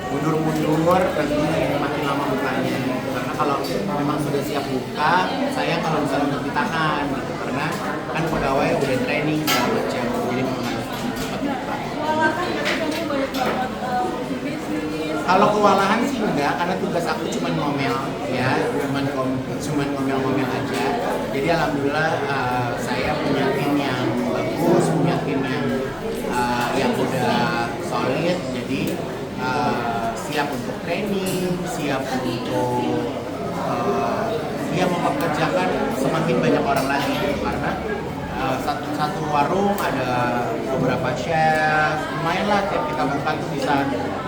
mundur-mundur nanti makin lama bukanya gitu. Karena kalau memang sudah siap buka, saya kalau misalnya untuk ditahan gitu, karena kan pegawai udah training segala macam, jadi memang harus cepat buka. Kalau kewalahan sih enggak, karena tugas aku cuma ngomel ya, cuma ngomel-ngomel aja. Jadi alhamdulillah saya punya tim yang bagus, punya tim yang udah solid, jadi siap untuk training, siap untuk dia mempekerjakan semakin banyak orang lagi gitu. Karena satu warung ada beberapa chef, lumayan lah tiap kita buka tuh bisa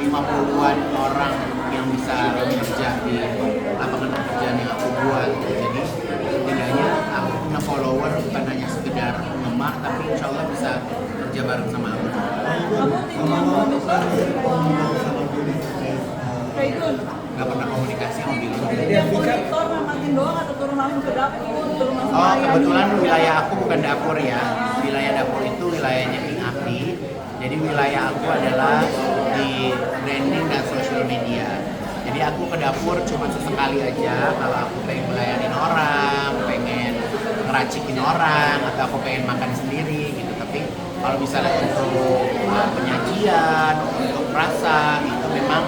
50-an orang yang bisa bekerja di lapangan pekerjaan yang aku buat. Jadi setidaknya aku punya follower bukan hanya sekedar ngemak, tapi insya Allah bisa kerja bareng sama aku. Gak pernah komunikasi sama Billy. Oh, kebetulan wilayah aku bukan dapur ya. Wilayah dapur itu wilayahnya King Abdi. Jadi wilayah aku adalah di branding dan social media. Jadi aku ke dapur cuma sesekali aja kalau aku pengen melayanin orang, pengen ngeracikin orang, atau aku pengen makan sendiri gitu. Tapi kalau misalnya untuk penyajian, untuk rasa, itu memang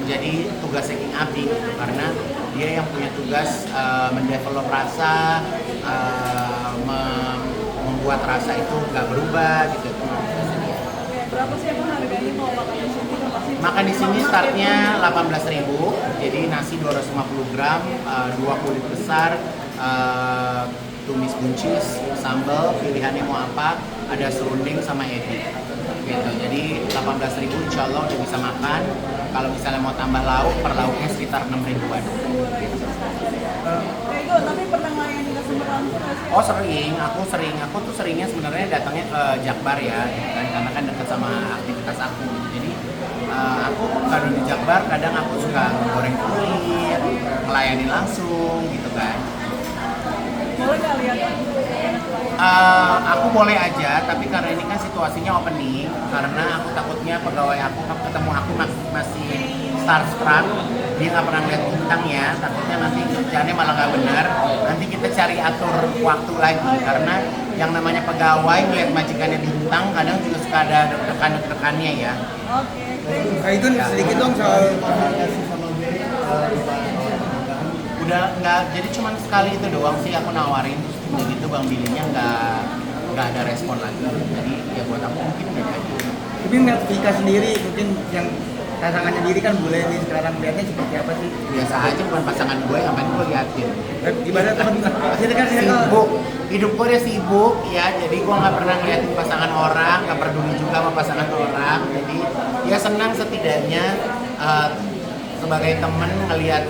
menjadi tugasnya King Abdi gitu. Karena dia yang punya tugas mendevelop rasa, membuat rasa itu nggak berubah gitu. Berapa sih emang harganya kalau makan di sini? Makan di sini startnya 18.000, jadi nasi 250 gram, 2 kulit besar, tumis buncis, sambal, pilihannya mau apa, ada serunding sama ebi. Gitu. Jadi 18.000 insya Allah udah bisa makan. Kalau misalnya mau tambah lauk, per lauknya sekitar 6.000-an. Tapi pernah ngelayanin customer langsung nggak sih? Oh sering, aku tuh seringnya sebenarnya datangnya ke Jakbar ya, kan karena kan dekat sama aktivitas aku. Jadi aku kalau di Jakbar kadang aku suka goreng kulit, melayani langsung gitu kan. Boleh nggak lihat? Aku boleh aja, tapi karena ini kan situasinya opening, karena aku takutnya pegawai aku ketemu aku masih starstruck, dia nggak pernah lihat bintang ya, takutnya nanti kerjaannya malah nggak benar. Nanti kita cari atur waktu lagi, karena yang namanya pegawai melihat majikannya bintang, kadang juga suka ada deg-degannya ya. Oke. Itu sedikit dong soal Udah nggak, jadi cuma sekali itu doang sih aku nawarin, udah gitu Bang Bilinya nggak ada respon lagi, jadi ya buat aku mungkin nggak jadi. Tapi ngeliat Vika sendiri, mungkin yang pasangannya diri kan boleh nih sekarang lihatnya seperti apa sih? Biasa aja, bukan pasangan gue, ngapain gue liatin. Gimana teman-teman? Kita kan Sibuk, hidup gue udah sibuk ya, jadi gue nggak pernah ngeliatin pasangan orang, nggak peduli juga sama pasangan orang. Jadi ya senang setidaknya sebagai temen ngelihat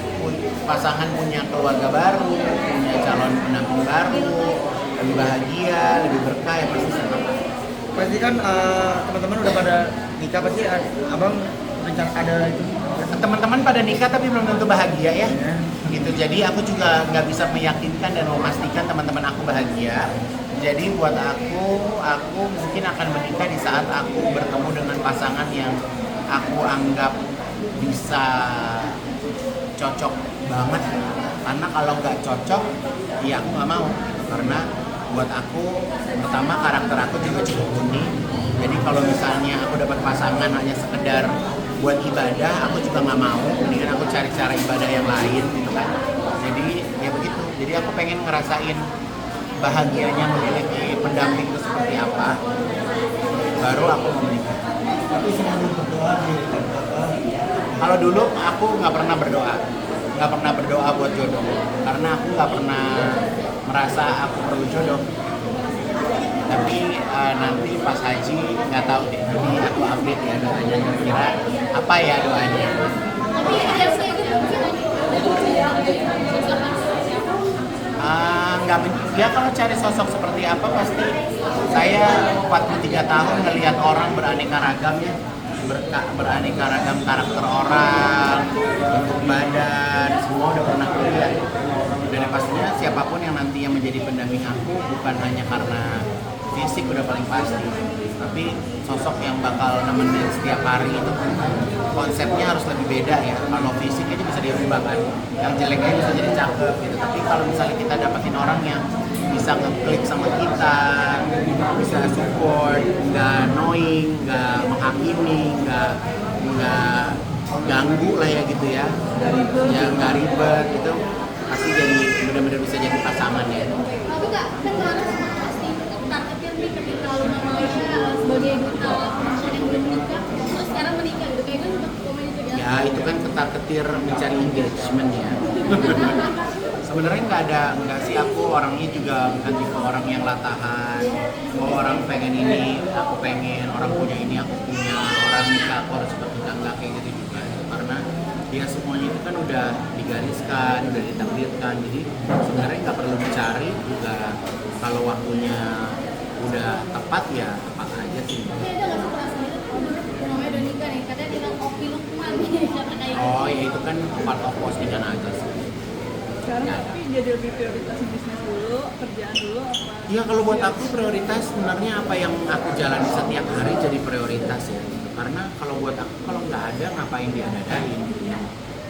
pasangan punya keluarga baru, punya calon pendamping baru, lebih bahagia, lebih berkah, ya pasti senang. pasti kan teman-teman udah pada nikah, pasti abang rencana ada itu. Teman-teman pada nikah tapi belum tentu bahagia ya. Ya. Gitu, jadi aku juga nggak bisa meyakinkan dan memastikan teman-teman aku bahagia. Jadi buat aku mungkin akan menikah di saat aku bertemu dengan pasangan yang aku anggap bisa cocok banget. Karena kalau nggak cocok, ya aku nggak mau. Karena buat aku, pertama karakter aku juga cukup unik. Jadi kalau misalnya aku dapat pasangan hanya sekedar buat ibadah, aku juga nggak mau. Mendingan aku cari cara ibadah yang lain gitu kan. Jadi ya begitu. Jadi aku pengen ngerasain bahagianya memiliki pendamping itu seperti apa. Baru aku mau menikah. Tapi selalu berdoa di Kalau dulu aku nggak pernah berdoa buat jodoh, karena aku nggak pernah merasa aku perlu jodoh. Tapi nanti pas haji nggak tahu deh, nanti aku update ya doanya, kira apa ya doanya. Ya kalau cari sosok seperti apa, pasti saya 43 tahun ngelihat orang beraneka ragam ya, beraneka ragam karakter orang, bentuk badan, semua udah pernah lihat. Dan pastinya siapapun yang nanti yang menjadi pendamping aku bukan hanya karena fisik udah paling pasti, tapi sosok yang bakal nemenin setiap hari itu konsepnya harus lebih beda ya. Kalau fisik itu bisa dirubah kan, yang jeleknya bisa jadi cakep gitu, tapi kalau misalnya kita dapetin orang yang bisa ngeklik sama kita, bisa support, nggak annoying, nggak menghakimi, nggak ganggu lah ya gitu ya, yang nggak ribet gitu, pasti jadi benar-benar bisa jadi pasangan ya. Tapi kak, kan harus pasti targetnya nih ketika lu namanya sebagai duta perempuan yang belum menikah, terus sekarang menikah gitu, kayak gue sempat komen itu ya. Ya itu kan ketar-ketir mencari engagement ya. Sebenarnya nggak sih, aku orangnya juga bukan tipe orang yang latahan. Oh orang pengen ini, aku pengen, orang punya ini, aku punya, orang nikah, aku harus cepet nikah, nggak kayak gitu juga. Karena ya semuanya itu kan udah digariskan, udah ditakdirkan. Jadi sebenarnya nggak perlu mencari juga. Kalau waktunya udah tepat ya tepat aja sih. Tapi ada nggak sih perasaan itu kalau namanya udah nikah nih, katanya bilang Opi Lukman nih, kata kayak gitu. Oh ya itu kan part of postingan aja sih. Sekarang tapi jadi lebih prioritasin bisnis dulu, kerjaan dulu apa? Iya kalau buat aku prioritas sebenarnya apa yang aku jalani setiap hari jadi prioritas ya. Karena kalau buat aku kalau nggak ada ngapain diadain.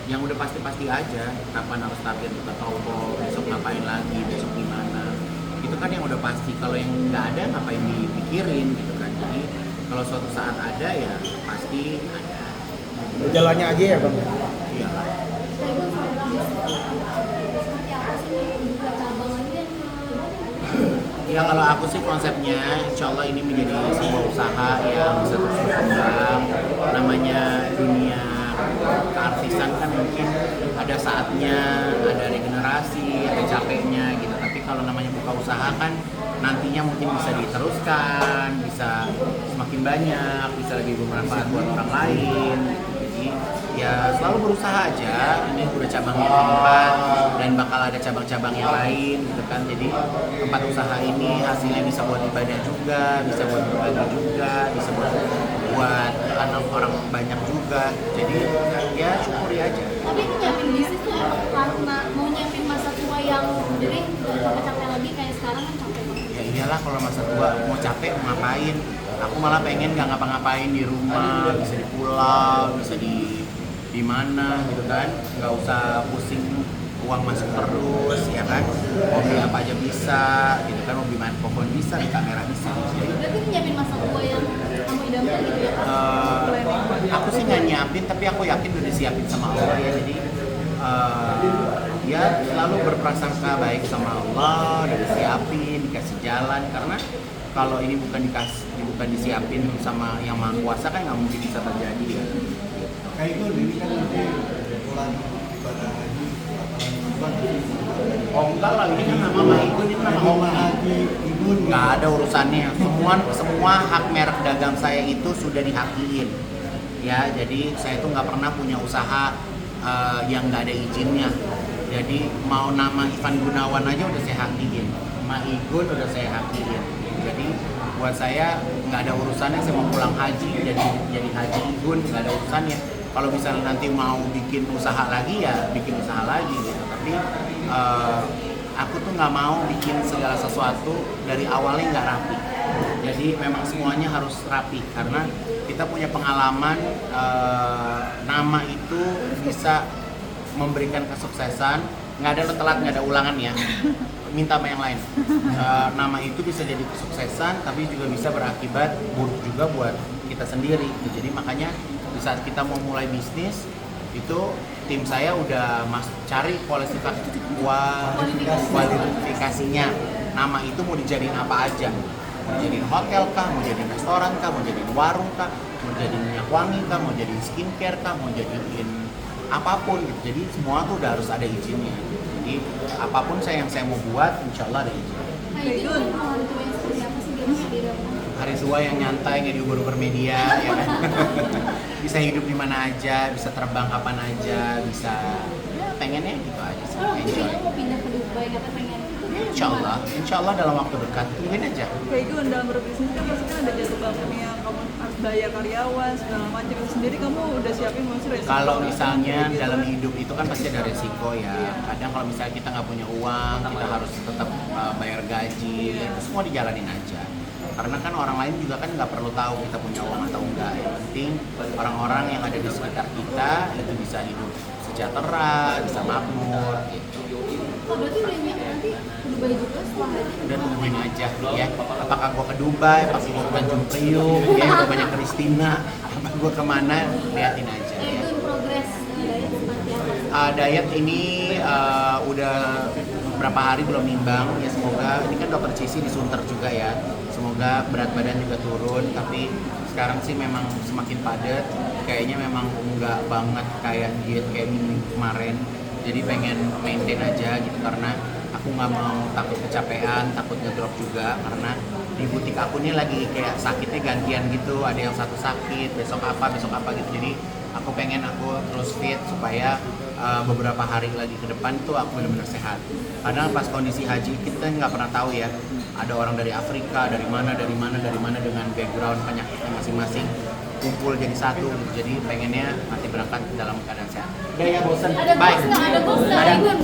Yang udah pasti-pasti aja. Kapan harus target buka toko, besok ngapain lagi, besok gimana. Itu kan yang udah pasti. Kalau yang nggak ada ngapain dipikirin gitu kan. Jadi kalau suatu saat ada ya pasti ada. Jalannya aja ya bang. Iyalah. Kayak gue soal bisnis seperti apa sih nih, buka cabang lagi dan Ya kalau aku sih konsepnya insya Allah ini menjadi sebuah usaha yang bisa terus berkembang. Namanya dunia keartisan kan mungkin ada saatnya, ada regenerasi, ada capeknya gitu. Tapi kalau namanya buka usaha kan nantinya mungkin bisa diteruskan, bisa semakin banyak, bisa lebih bermanfaat buat orang lain. Jadi ya selalu berusaha aja. Ini udah cabang yang keempat dan bakal ada cabang-cabang yang lain gitu kan. Jadi tempat usaha ini hasilnya bisa buat ibadah juga, bisa buat berbagi juga, bisa buat anak orang banyak juga. Jadi ya syukuri aja. tapi itu nyiapin bisnis tuh karena mau nyiapin masa tua yang jadi gak capek-capek lagi kayak sekarang kan capek banget. Ya iyalah kalau masa tua mau capek mau ngapain. Aku malah pengen nggak ngapa-ngapain di rumah, bisa di pulau, bisa di mana gitu kan, nggak usah pusing uang masuk terus ya kan, mau beli apa aja bisa gitu kan, mau beli main pohon bisa, di kamera bisa. Jadi, Berarti ini nyiapin masa tua yang kamu idamkan gitu ya kan? aku sih nggak nyiapin tapi aku yakin udah disiapin sama Allah ya. Jadi ya selalu berprasangka baik sama Allah, udah disiapin, dikasih jalan. Karena kalau ini bukan disiapin sama yang maha kuasa kan nggak mungkin bisa terjadi ya. Kayak itu ini kan nanti pulang ibadah haji Oh enggak lah, ini kan nama Maikun, ini nama Oma Om. haji ibun Nggak ada urusannya. Semua hak merek dagang saya itu sudah dihakiin. Ya, jadi saya tuh nggak pernah punya usaha yang nggak ada izinnya. Jadi mau nama Ivan Gunawan aja udah saya hakiin, Maigun udah saya hakiin. Jadi buat saya nggak ada urusannya. Saya mau pulang haji jadi haji Igun, nggak ada urusannya. Kalau misalnya nanti mau bikin usaha lagi ya bikin usaha lagi gitu. Tapi aku tuh nggak mau bikin segala sesuatu dari awalnya nggak rapi. Jadi memang semuanya harus rapi karena kita punya pengalaman nama itu bisa memberikan kesuksesan. Nggak ada telat, nggak ada ulangan ya. Minta sama yang lain. Nama itu bisa jadi kesuksesan tapi juga bisa berakibat buruk juga buat kita sendiri. Jadi makanya di saat kita mau mulai bisnis itu tim saya udah cari kualifikasinya. Nama itu mau dijadiin apa aja, mau jadiin hotel kah, mau jadiin restoran kah, mau jadiin warung kah, mau jadiin minyak wangi kah, mau jadiin skincare kah, mau jadiin apapun gitu. Jadi semua tuh udah harus ada izinnya. Jadi apapun yang saya mau buat, insya Allah ada izin. Nah itu kan hari tua yang seperti apa sih biasanya diidamkan? Hari tua yang nyantai, nggak diuber-uber media, ya kan? Bisa hidup di mana aja, bisa terbang kapan aja, bisa ya pengennya gitu aja sih. Kalau Enjoy. kita mau pindah ke Dubai kata pengen Insya Allah dalam waktu dekat, tungguin aja. Kayak gitu dalam berbisnis kan pasti kan ada jatuh bangunnya, kamu harus bayar karyawan segala macam. Itu sendiri kamu udah siapin maksudnya resiko. Kalau misalnya gitu dalam kan. hidup itu kan pasti ada resiko ya. Kadang kalau misalnya kita nggak punya uang, kita harus tetap bayar gaji, itu semua dijalanin aja. karena kan orang lain juga kan nggak perlu tahu kita punya uang atau enggak. Yang penting orang-orang yang ada di sekitar kita itu bisa hidup sejahtera, bisa makmur gitu. Oh, berarti udah nanti ke Dubai juga setelah ini? Udah nungguin aja ya, apakah gua ke Dubai, apakah gua ke Tanjung Priok ya, udah banyak Kristina, apa gua kemana, liatin aja ya. Itu in progress diet seperti apa? Diet ini udah beberapa hari belum nimbang ya, semoga ini kan dokter Cici di Sunter juga ya, semoga berat badan juga turun. Tapi sekarang sih memang semakin padat, kayaknya memang enggak banget kayak diet kayak minggu kemarin, jadi pengen maintain aja gitu karena aku nggak mau takut kecapean, takut ngedrop juga karena di butik aku ini lagi kayak sakitnya gantian gitu, ada yang satu sakit besok apa gitu, jadi aku pengen aku terus fit supaya beberapa hari lagi ke depan tuh aku benar-benar sehat. Karena pas kondisi haji kita nggak pernah tahu ya, ada orang dari Afrika, dari mana dengan background penyakitnya masing-masing kumpul jadi satu gitu. Jadi pengennya nanti berangkat dalam keadaan sehat. Udah ya, bosan. Ada Bye. goals nggak? Ada goals nggak? Ada. Igun,